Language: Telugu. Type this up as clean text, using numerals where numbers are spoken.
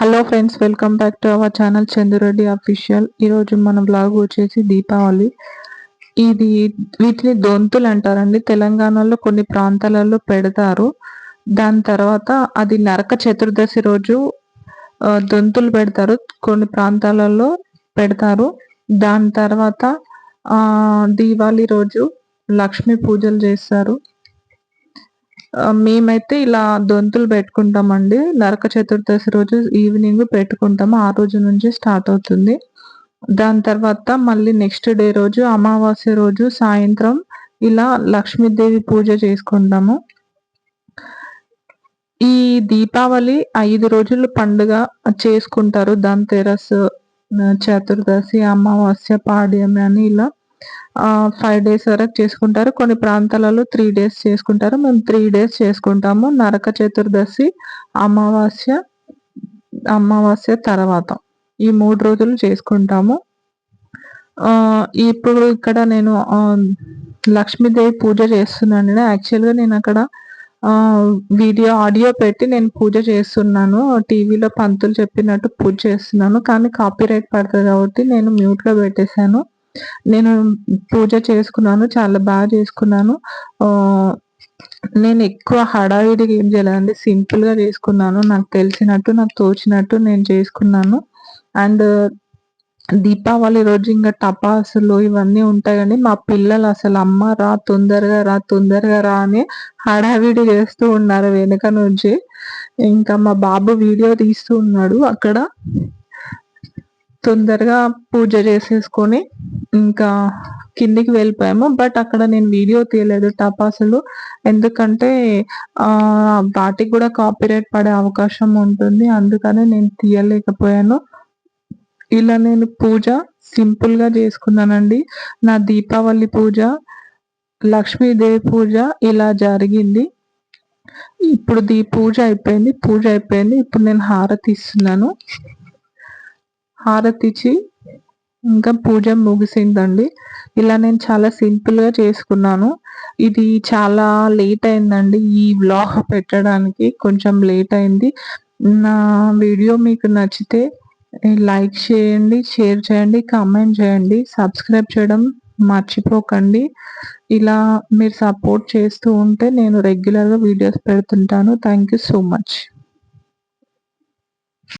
Hello friends, welcome back to our channel Chandureddy official. ఈరోజు మన బ్లాగ్ వచ్చేసి దీపావళి. ఇది వీటిని దొంతులు అంటారండి. తెలంగాణలో కొన్ని ప్రాంతాలలో పెడతారు. దాని తర్వాత అది నరక చతుర్దశి రోజు దొంతులు పెడతారు, కొన్ని ప్రాంతాలలో పెడతారు. దాని తర్వాత దీపావళి రోజు లక్ష్మీ పూజలు చేస్తారు. మేమైతే ఇలా దొంతులు పెట్టుకుంటామండి. నరక చతుర్దశి రోజు ఈవినింగ్ పెట్టుకుంటాము. ఆ రోజు నుంచి స్టార్ట్ అవుతుంది. దాని తర్వాత మళ్ళీ నెక్స్ట్ డే రోజు అమావాస్య రోజు సాయంత్రం ఇలా లక్ష్మీదేవి పూజ చేసుకుంటాము. ఈ దీపావళి 5 రోజులు పండుగ చేసుకుంటారు. ధన్‌తెరస్, చతుర్దశి, అమావాస్య, పాడ్యమి అని ఇలా 5 డేస్ వరకు చేసుకుంటారు. కొన్ని ప్రాంతాలలో 3 డేస్ చేసుకుంటారు. మేము 3 డేస్ చేసుకుంటాము. నరక చతుర్దశి, అమావాస్య తర్వాత ఈ 3 రోజులు చేసుకుంటాము. ఇప్పుడు ఇక్కడ నేను లక్ష్మీదేవి పూజ చేస్తున్నాను. యాక్చువల్‌గా నేను అక్కడ ఆడియో పెట్టి నేను పూజ చేస్తున్నాను. టీవీలో పంతులు చెప్పినట్టు పూజ చేస్తున్నాను. కానీ కాపీరైట్ పడుతుంది కాబట్టి నేను మ్యూట్‌లో పెట్టేశాను. నేను పూజ చేసుకున్నాను. చాలా బాగా చేసుకున్నాను. నేను ఎక్కువ హడావిడిగా ఏం చేయలేదండి. సింపుల్‌గా చేసుకున్నాను. నాకు తెలిసినట్టు, నాకు తోచినట్టు నేను చేసుకున్నాను. అండ్ దీపావళి రోజు ఇంకా టపాసులు ఇవన్నీ ఉంటాయి కానీ మా పిల్లలు అసలు "అమ్మ రా, తొందరగా రా, తొందరగా రా" అని హడావిడి చేస్తూ ఉన్నారు వెనక నుంచి. ఇంకా మా బాబు వీడియో తీస్తూ ఉన్నాడు అక్కడ. తొందరగా పూజ చేసేసుకొని ఇంకా కిందికి వెళ్ళిపోయాము. బట్ అక్కడ నేను వీడియో తీయలేదు టపాసులు. ఎందుకంటే వాటికి కూడా కాపీరైట్ పడే అవకాశం ఉంటుంది. అందుకని నేను తీయలేకపోయాను. ఇలా నేను పూజ సింపుల్‌గా చేసుకున్నానండి. నా దీపావళి పూజ, లక్ష్మీదేవి పూజ ఇలా జరిగింది. ఇప్పుడు పూజ అయిపోయింది. ఇప్పుడు నేను హారతి ఇస్తున్నాను. హారతి ఇచ్చి ఇంకా పూజ ముగిసిందండి. ఇలా నేను చాలా సింపుల్‌గా చేసుకున్నాను. ఇది చాలా లేట్ అయిందండి. ఈ వ్లాగ్ పెట్టడానికి కొంచెం లేట్ అయింది. నా వీడియో మీకు నచ్చితే లైక్ చేయండి, షేర్ చేయండి, కామెంట్ చేయండి, సబ్స్క్రైబ్ చేయడం మర్చిపోకండి. ఇలా మీరు సపోర్ట్ చేస్తూ ఉంటే నేను రెగ్యులర్‌గా వీడియోస్ పెడుతుంటాను. Thank you so much.